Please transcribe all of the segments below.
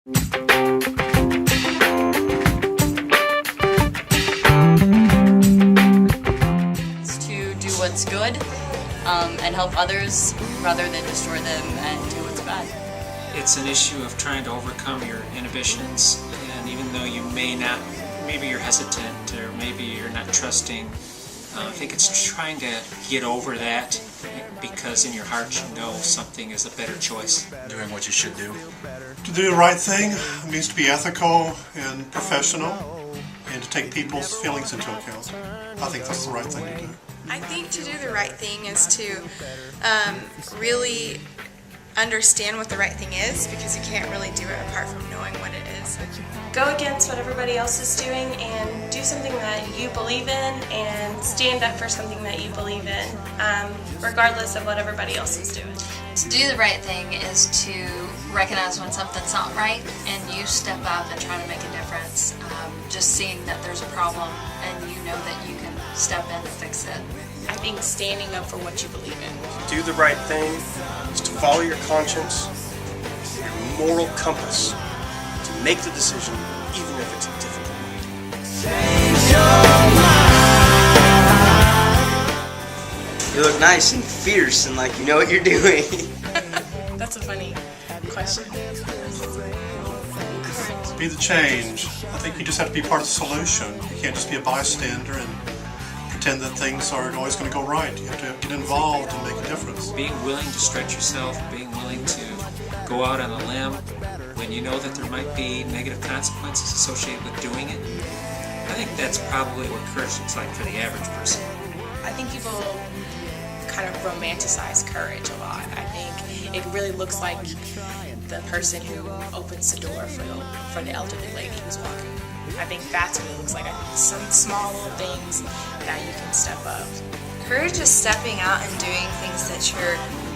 It's to do what's good and help others rather than destroy them and do what's bad. It's an issue of trying to overcome your inhibitions, and even though you may not, maybe you're hesitant or maybe you're not trusting, I think it's trying to get over that, because in your heart you know something is a better choice. Doing what you should do. To do the right thing means to be ethical and professional and to take people's feelings into account. I think that's the right thing to do. I think to do the right thing is to really understand what the right thing is, because you can't really do it apart from knowing what it is. Go against what everybody else is doing and do something that you believe in and stand up for something that you believe in, regardless of what everybody else is doing. To do the right thing is to recognize when something's not right and you step up and try to make a difference. Just seeing that there's a problem and you know that you can step in and fix it. I think standing up for what you believe in. Do the right thing is to follow your conscience, your moral compass, to make the decision even if it's a difficult one. Change your mind. You look nice and fierce and like you know what you're doing. That's a funny question. Be the change. I think you just have to be part of the solution. You can't just be a bystander and pretend that things aren't always going to go right. You have to get involved and make a difference. Being willing to stretch yourself, being willing to go out on a limb when you know that there might be negative consequences associated with doing it. I think that's probably what courage looks like for the average person. I think people kind of romanticize courage a lot. I think it really looks like the person who opens the door for the elderly lady who's walking. I think that's what it looks like. Some small little things that you can step up. Courage is stepping out and doing things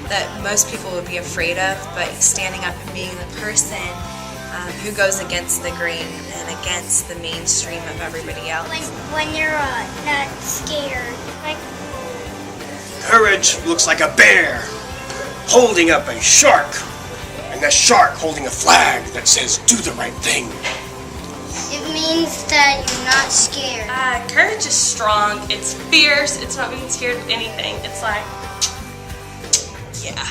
that most people would be afraid of, but standing up and being the person who goes against the grain and against the mainstream of everybody else. When you're not scared. Courage looks like a bear holding up a shark, and that shark holding a flag that says, "Do the right thing." It means that you're not scared. Courage is strong, it's fierce, it's not being scared of anything. It's like, yeah.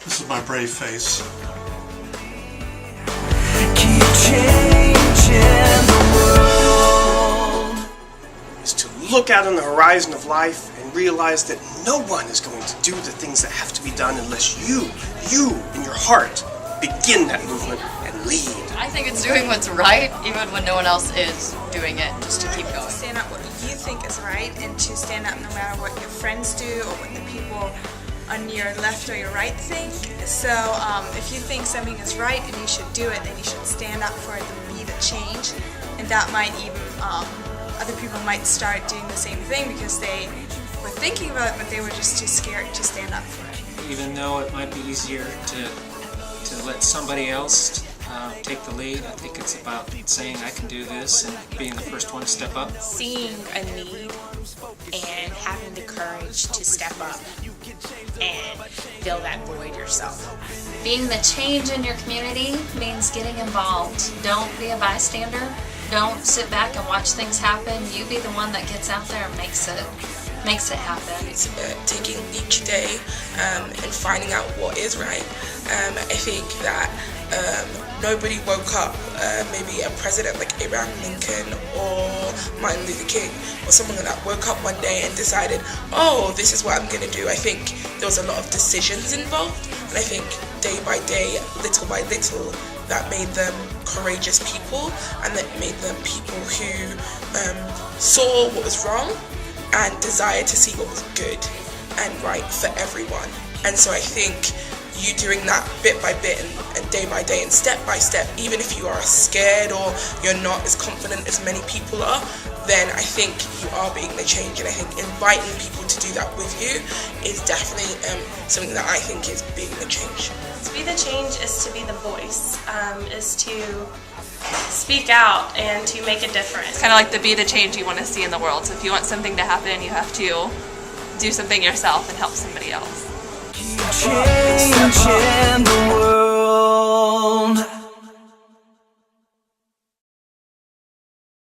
This is my brave face. Keep changing the world. Is to look out on the horizon of life and realize that no one is going to do the things that have to be done unless you in your heart begin that movement and lead. I think it's doing what's right even when no one else is doing it, just to keep going. Stand up what you think is right, and to stand up no matter what your friends do or what the people on your left or your right think. So if you think something is right and you should do it, then you should stand up for it and be the change. And that might even, other people might start doing the same thing because they were thinking about it, but they were just too scared to stand up for it. Even though it might be easier to let somebody else take the lead, I think it's about saying I can do this and being the first one to step up. Seeing a need and having the courage to step up and fill that void yourself. Being the change in your community means getting involved. Don't be a bystander. Don't sit back and watch things happen. You be the one that gets out there and makes it happen. It's taking each day and finding out what is right. I think that nobody woke up, maybe a president like Abraham Lincoln or Martin Luther King or someone that woke up one day and decided, oh, this is what I'm going to do. I think there was a lot of decisions involved, and I think day by day, little by little, that made them courageous people, and that made them people who saw what was wrong and desired to see what was good and right for everyone. And so I think you doing that bit by bit and day by day and step by step, even if you are scared or you're not as confident as many people are, then I think you are being the change. And I think inviting people to do that with you is definitely something that I think is being the change. To be the change is to be the voice, is to speak out and to make a difference. It's kind of like the be the change you want to see in the world. So if you want something to happen, you have to do something yourself and help somebody else. Change.